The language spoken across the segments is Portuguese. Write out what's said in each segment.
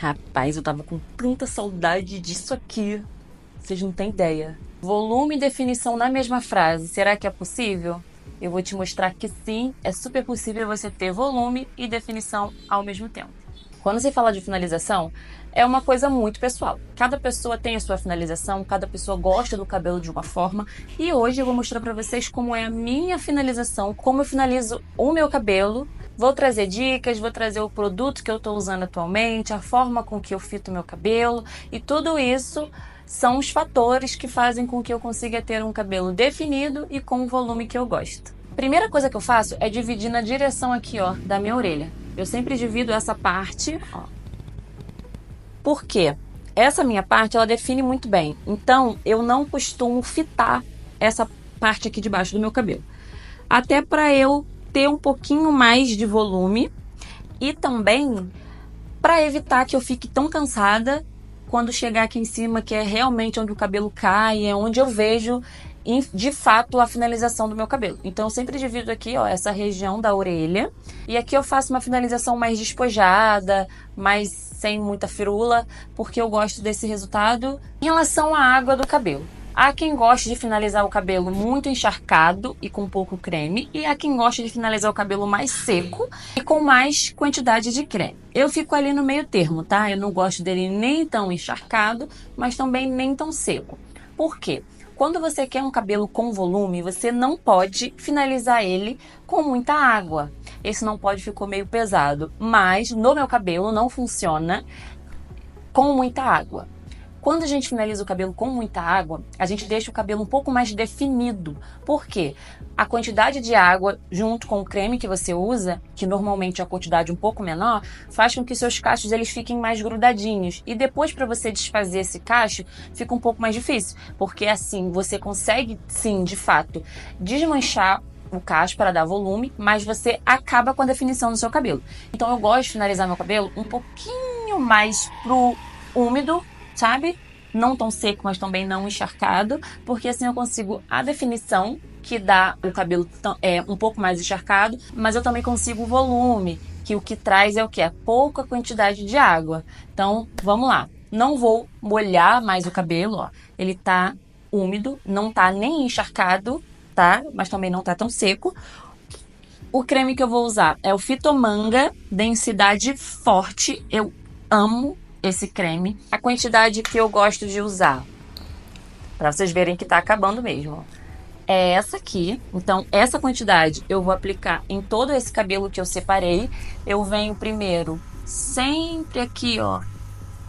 Rapaz, eu tava com tanta saudade disso aqui. Vocês não têm ideia. Volume e definição na mesma frase. Será que é possível? Eu vou te mostrar que sim, é super possível você ter volume e definição ao mesmo tempo. Quando se fala de finalização, é uma coisa muito pessoal. Cada pessoa tem a sua finalização, cada pessoa gosta do cabelo de uma forma. E hoje eu vou mostrar para vocês como é a minha finalização, como eu finalizo o meu cabelo. Vou trazer dicas, vou trazer o produto que eu estou usando atualmente, a forma com que eu fito meu cabelo. E tudo isso são os fatores que fazem com que eu consiga ter um cabelo definido e com o volume que eu gosto. Primeira coisa que eu faço é dividir na direção aqui, ó, da minha orelha. Eu sempre divido essa parte, ó. Por quê? Essa minha parte, ela define muito bem. Então, eu não costumo fitar essa parte aqui de baixo do meu cabelo. Até para eu ter um pouquinho mais de volume e também para evitar que eu fique tão cansada quando chegar aqui em cima, que é realmente onde o cabelo cai, é onde eu vejo de fato a finalização do meu cabelo. Então eu sempre divido aqui, ó, essa região da orelha, e aqui eu faço uma finalização mais despojada, mais sem muita firula, porque eu gosto desse resultado. Em relação à água do cabelo, há quem goste de finalizar o cabelo muito encharcado e com pouco creme, e há quem goste de finalizar o cabelo mais seco e com mais quantidade de creme. Eu fico ali no meio termo, tá? Eu não gosto dele nem tão encharcado, mas também nem tão seco. Por quê? Quando você quer um cabelo com volume, você não pode finalizar ele com muita água. Esse não pode, ficou meio pesado, mas no meu cabelo não funciona com muita água. Quando a gente finaliza o cabelo com muita água, a gente deixa o cabelo um pouco mais definido. Por quê? A quantidade de água junto com o creme que você usa, que normalmente é a quantidade um pouco menor, faz com que seus cachos eles fiquem mais grudadinhos. E depois, para você desfazer esse cacho, fica um pouco mais difícil. Porque assim, você consegue, sim, de fato, desmanchar o cacho para dar volume, mas você acaba com a definição do seu cabelo. Então eu gosto de finalizar meu cabelo um pouquinho mais pro úmido, sabe? Não tão seco, mas também não encharcado, porque assim eu consigo a definição que dá o cabelo um pouco mais encharcado, mas eu também consigo o volume, que o que traz é o que? É pouca quantidade de água. Então, vamos lá. Não vou molhar mais o cabelo, ó. Ele tá úmido, não tá nem encharcado, tá? Mas também não tá tão seco. O creme que eu vou usar é o Fitomanga, densidade forte. Eu amo esse creme. A quantidade que eu gosto de usar, para vocês verem que tá acabando mesmo, é essa aqui. Então, essa quantidade eu vou aplicar em todo esse cabelo que eu separei. Eu venho primeiro sempre aqui, ó,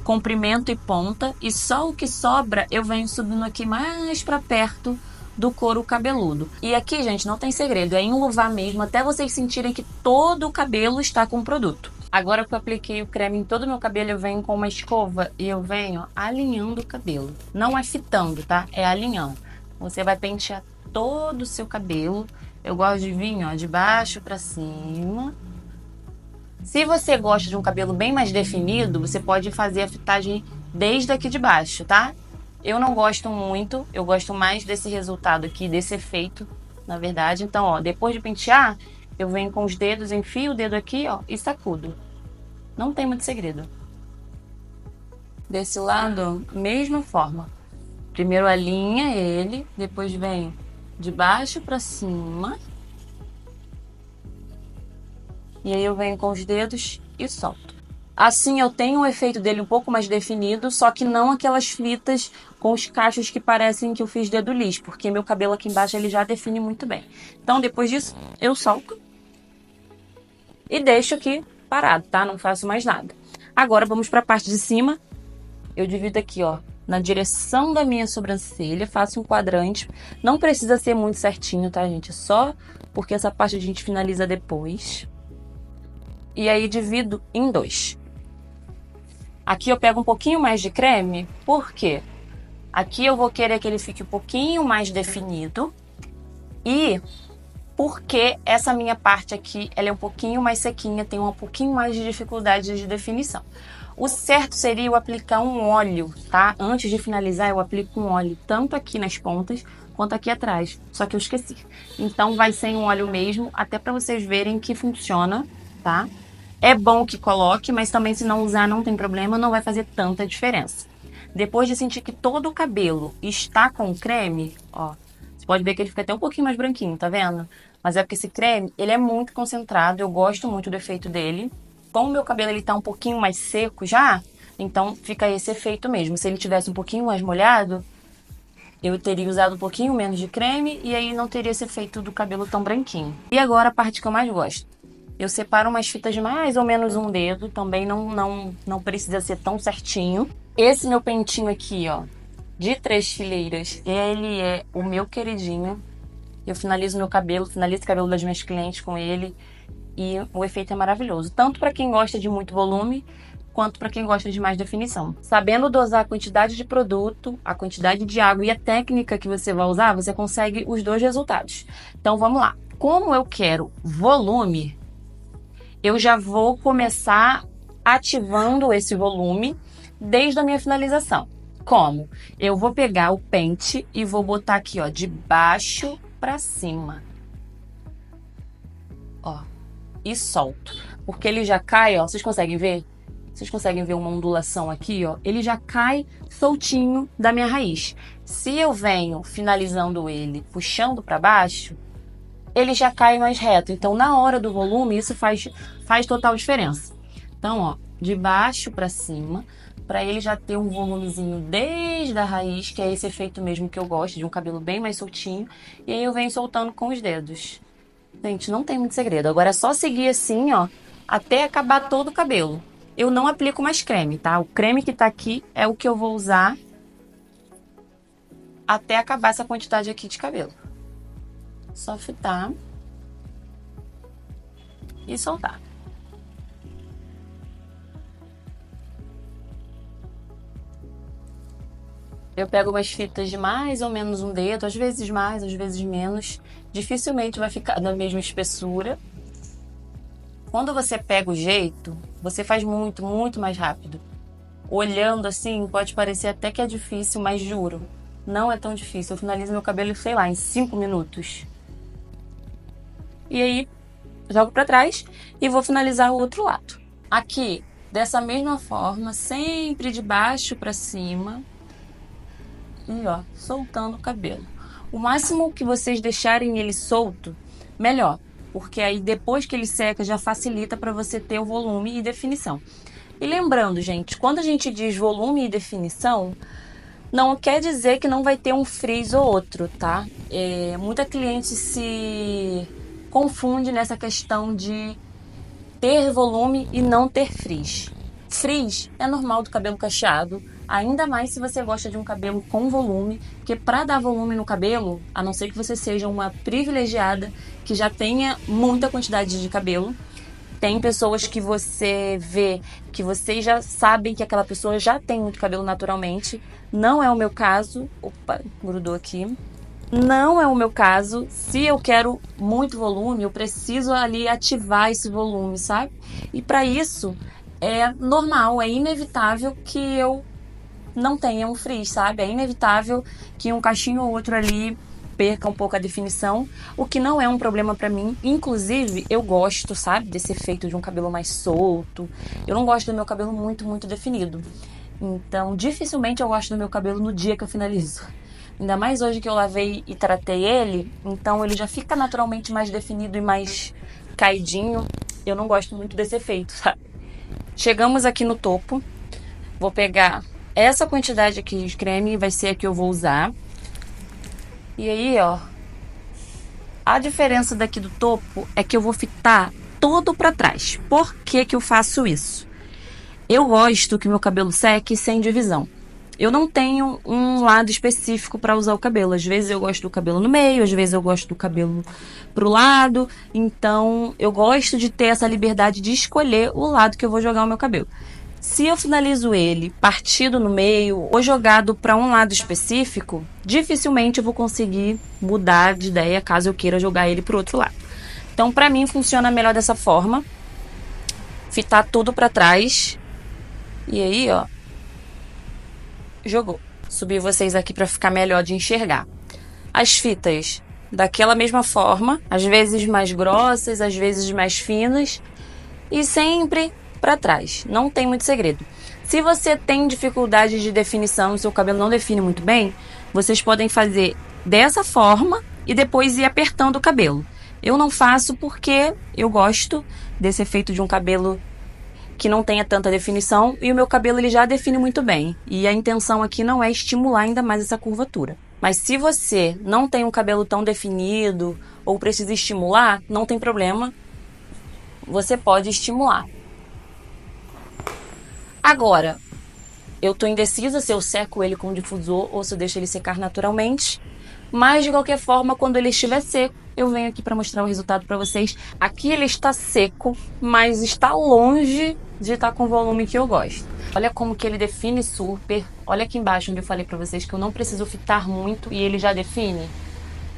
comprimento e ponta, e só o que sobra eu venho subindo aqui mais para perto do couro cabeludo. E aqui, gente, não tem segredo, é enluvar mesmo até vocês sentirem que todo o cabelo está com o produto. Agora que eu apliquei o creme em todo o meu cabelo, eu venho com uma escova e eu venho alinhando o cabelo. Não é fitando, tá? É alinhando. Você vai pentear todo o seu cabelo. Eu gosto de vir, ó, de baixo pra cima. Se você gosta de um cabelo bem mais definido, você pode fazer a fitagem desde aqui de baixo, tá? Eu não gosto muito, eu gosto mais desse resultado aqui, desse efeito, na verdade. Então, ó, depois de pentear, eu venho com os dedos, enfio o dedo aqui, ó, e sacudo. Não tem muito segredo. Desse lado, mesma forma. Primeiro alinha ele, depois vem de baixo pra cima. E aí eu venho com os dedos e solto. Assim eu tenho o efeito dele um pouco mais definido, só que não aquelas fitas com os cachos que parecem que eu fiz dedo liso, porque meu cabelo aqui embaixo ele já define muito bem. Então depois disso eu solto e deixo aqui parado, tá? Não faço mais nada. Agora vamos para a parte de cima. Eu divido aqui, ó, na direção da minha sobrancelha, faço um quadrante. Não precisa ser muito certinho, tá, gente? Só porque essa parte a gente finaliza depois. E aí divido em dois. Aqui eu pego um pouquinho mais de creme, por quê? Aqui eu vou querer que ele fique um pouquinho mais definido. E porque essa minha parte aqui, ela é um pouquinho mais sequinha, tem um pouquinho mais de dificuldade de definição. O certo seria eu aplicar um óleo, tá? Antes de finalizar, eu aplico um óleo tanto aqui nas pontas quanto aqui atrás. Só que eu esqueci. Então vai sem um óleo mesmo, até para vocês verem que funciona, tá? É bom que coloque, mas também se não usar não tem problema, não vai fazer tanta diferença. Depois de sentir que todo o cabelo está com creme, ó, você pode ver que ele fica até um pouquinho mais branquinho, tá vendo? Mas é porque esse creme, ele é muito concentrado, eu gosto muito do efeito dele. Como o meu cabelo ele tá um pouquinho mais seco já, então fica esse efeito mesmo. Se ele tivesse um pouquinho mais molhado, eu teria usado um pouquinho menos de creme e aí não teria esse efeito do cabelo tão branquinho. E agora a parte que eu mais gosto. Eu separo umas fitas de mais ou menos um dedo, também não precisa ser tão certinho. Esse meu pentinho aqui, ó, de 3 fileiras, ele é o meu queridinho. Eu finalizo meu cabelo, finalizo o cabelo das minhas clientes com ele e o efeito é maravilhoso. Tanto para quem gosta de muito volume, quanto para quem gosta de mais definição. Sabendo dosar a quantidade de produto, a quantidade de água e a técnica que você vai usar, você consegue os dois resultados. Então vamos lá. Como eu quero volume, eu já vou começar ativando esse volume desde a minha finalização. Como? Eu vou pegar o pente e vou botar aqui, ó, de baixo para cima. Ó, e solto. Porque ele já cai, ó, vocês conseguem ver? Vocês conseguem ver uma ondulação aqui, ó? Ele já cai soltinho da minha raiz. Se eu venho finalizando ele puxando para baixo, ele já cai mais reto. Então, na hora do volume, isso faz total diferença. Então, ó, de baixo para cima, para ele já ter um volumezinho desde a raiz, que é esse efeito mesmo que eu gosto, de um cabelo bem mais soltinho. E aí eu venho soltando com os dedos. Gente, não tem muito segredo. Agora é só seguir assim, ó, até acabar todo o cabelo. Eu não aplico mais creme, tá? O creme que tá aqui é o que eu vou usar até acabar essa quantidade aqui de cabelo. Só fitar e soltar. Eu pego umas fitas de mais ou menos um dedo, às vezes mais, às vezes menos. Dificilmente vai ficar da mesma espessura. Quando você pega o jeito, você faz muito, muito mais rápido. Olhando assim, pode parecer até que é difícil, mas juro, não é tão difícil. Eu finalizo meu cabelo, sei lá, em 5 minutos. E aí, jogo pra trás e vou finalizar o outro lado. Aqui, dessa mesma forma, sempre de baixo pra cima. E ó, soltando o cabelo. O máximo que vocês deixarem ele solto, melhor. Porque aí depois que ele seca já facilita para você ter o volume e definição. E lembrando, gente, quando a gente diz volume e definição, não quer dizer que não vai ter um frizz ou outro, tá? Muita cliente se confunde nessa questão de ter volume e não ter frizz. Frizz é normal do cabelo cacheado, ainda mais se você gosta de um cabelo com volume, porque para dar volume no cabelo, a não ser que você seja uma privilegiada que já tenha muita quantidade de cabelo, tem pessoas que você vê que vocês já sabem que aquela pessoa já tem muito cabelo naturalmente. Não é o meu caso. Opa, grudou aqui. Não é o meu caso. Se eu quero muito volume, eu preciso ali ativar esse volume, sabe? E para isso é normal, é inevitável que eu não tenha um frizz, sabe? É inevitável que um cachinho ou outro ali perca um pouco a definição, o que não é um problema pra mim. Inclusive, eu gosto, sabe, desse efeito de um cabelo mais solto. Eu não gosto do meu cabelo muito, muito definido. Então, dificilmente eu gosto do meu cabelo no dia que eu finalizo. Ainda mais hoje que eu lavei e tratei ele, então ele já fica naturalmente mais definido e mais caidinho. Eu não gosto muito desse efeito, sabe? Chegamos aqui no topo. Vou pegar essa quantidade aqui de creme, vai ser a que eu vou usar. E aí, ó, a diferença daqui do topo é que eu vou fitar todo pra trás. Por que que eu faço isso? Eu gosto que meu cabelo seque sem divisão. Eu não tenho um lado específico para usar o cabelo. Às vezes eu gosto do cabelo no meio, às vezes eu gosto do cabelo pro lado. Então, eu gosto de ter essa liberdade de escolher o lado que eu vou jogar o meu cabelo. Se eu finalizo ele partido no meio ou jogado para um lado específico, dificilmente eu vou conseguir mudar de ideia caso eu queira jogar ele pro outro lado. Então, para mim, funciona melhor dessa forma. Fitar tudo para trás. E aí, ó, jogou. Subi vocês aqui para ficar melhor de enxergar. As fitas daquela mesma forma, às vezes mais grossas, às vezes mais finas. e sempre para trás. Não tem muito segredo. Se você tem dificuldade de definição e seu cabelo não define muito bem, vocês podem fazer dessa forma e depois ir apertando o cabelo. Eu não faço porque eu gosto desse efeito de um cabelo que não tenha tanta definição e o meu cabelo ele já define muito bem. E a intenção aqui não é estimular ainda mais essa curvatura. Mas se você não tem um cabelo tão definido ou precisa estimular, não tem problema. Você pode estimular. Agora, eu tô indecisa se eu seco ele com difusor ou se eu deixo ele secar naturalmente. Mas, de qualquer forma, quando ele estiver seco, eu venho aqui para mostrar o resultado para vocês. Aqui ele está seco, mas está longe de estar com o volume que eu gosto. Olha como que ele define super. Olha aqui embaixo onde eu falei para vocês que eu não preciso fitar muito e ele já define.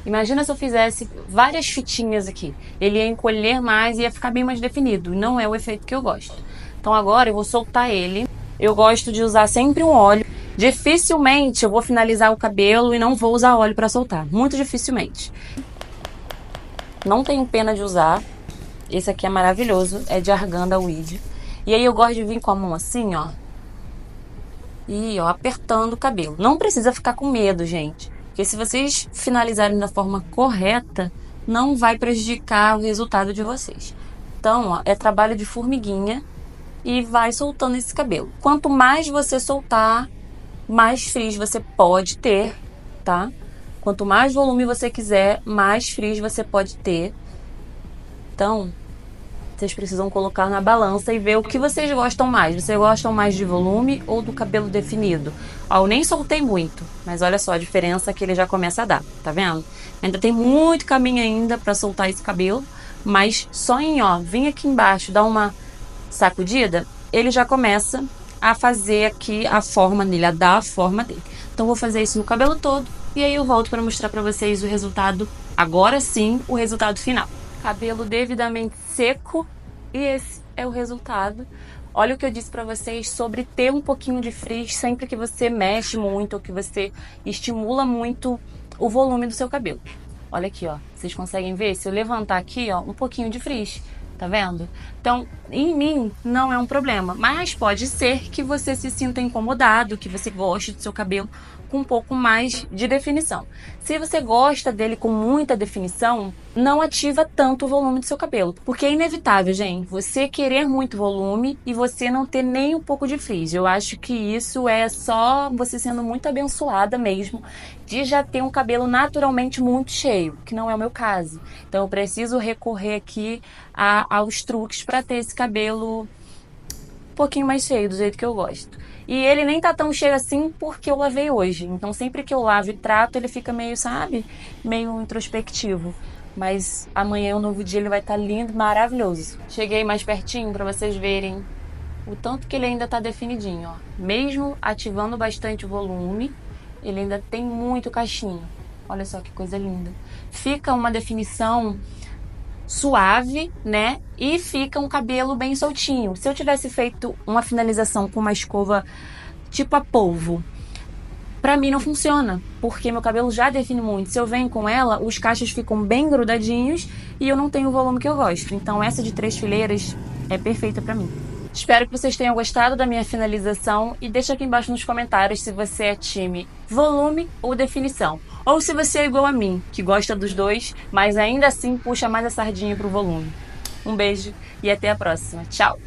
Imagina se eu fizesse várias fitinhas aqui. Ele ia encolher mais e ia ficar bem mais definido. Não é o efeito que eu gosto. Então agora eu vou soltar ele. Eu gosto de usar sempre um óleo. Dificilmente eu vou finalizar o cabelo e não vou usar óleo para soltar. Muito dificilmente. Não tenho pena de usar. Esse aqui é maravilhoso. É de Arganda Weed. E aí eu gosto de vir com a mão assim, ó. E ó, apertando o cabelo. Não precisa ficar com medo, gente. Porque se vocês finalizarem da forma correta, não vai prejudicar o resultado de vocês. Então, ó, é trabalho de formiguinha. E vai soltando esse cabelo. Quanto mais você soltar, mais frizz você pode ter, tá? Quanto mais volume você quiser, mais frizz você pode ter. Então, vocês precisam colocar na balança e ver o que vocês gostam mais. Vocês gostam mais de volume ou do cabelo definido? Ó, eu nem soltei muito, mas olha só a diferença que ele já começa a dar, tá vendo? Ainda tem muito caminho ainda pra soltar esse cabelo, mas só em, ó, vir aqui embaixo, dar uma sacudida, ele já começa a fazer aqui a forma nele, a dar a forma dele. Então vou fazer isso no cabelo todo e aí eu volto para mostrar para vocês o resultado, agora sim, o resultado final. Cabelo devidamente seco e esse é o resultado. Olha o que eu disse para vocês sobre ter um pouquinho de frizz sempre que você mexe muito ou que você estimula muito o volume do seu cabelo. Olha aqui, ó, vocês conseguem ver? Se eu levantar aqui, ó, um pouquinho de frizz. Tá vendo? Então, em mim, não é um problema. Mas pode ser que você se sinta incomodado, que você goste do seu cabelo com um pouco mais de definição. Se você gosta dele com muita definição, não ativa tanto o volume do seu cabelo. Porque é inevitável, gente, você querer muito volume e você não ter nem um pouco de frizz. Eu acho que isso é só você sendo muito abençoada mesmo de já ter um cabelo naturalmente muito cheio, que não é o meu caso. Então eu preciso recorrer aqui aos truques para ter esse cabelo um pouquinho mais cheio, do jeito que eu gosto. E ele nem tá tão cheio assim porque eu lavei hoje. Então sempre que eu lavo e trato, ele fica meio, sabe, meio introspectivo. Mas amanhã, um novo dia, ele vai estar lindo, maravilhoso. Cheguei mais pertinho para vocês verem o tanto que ele ainda tá definidinho, ó. Mesmo ativando bastante o volume, ele ainda tem muito cachinho. Olha só que coisa linda. Fica uma definição suave, né? E fica um cabelo bem soltinho. Se eu tivesse feito uma finalização com uma escova tipo a polvo, pra mim não funciona, porque meu cabelo já define muito. Se eu venho com ela, os cachos ficam bem grudadinhos e eu não tenho o volume que eu gosto. Então essa de 3 fileiras é perfeita pra mim. Espero que vocês tenham gostado da minha finalização e deixa aqui embaixo nos comentários se você é time volume ou definição. Ou se você é igual a mim, que gosta dos dois, mas ainda assim puxa mais a sardinha pro volume. Um beijo e até a próxima. Tchau!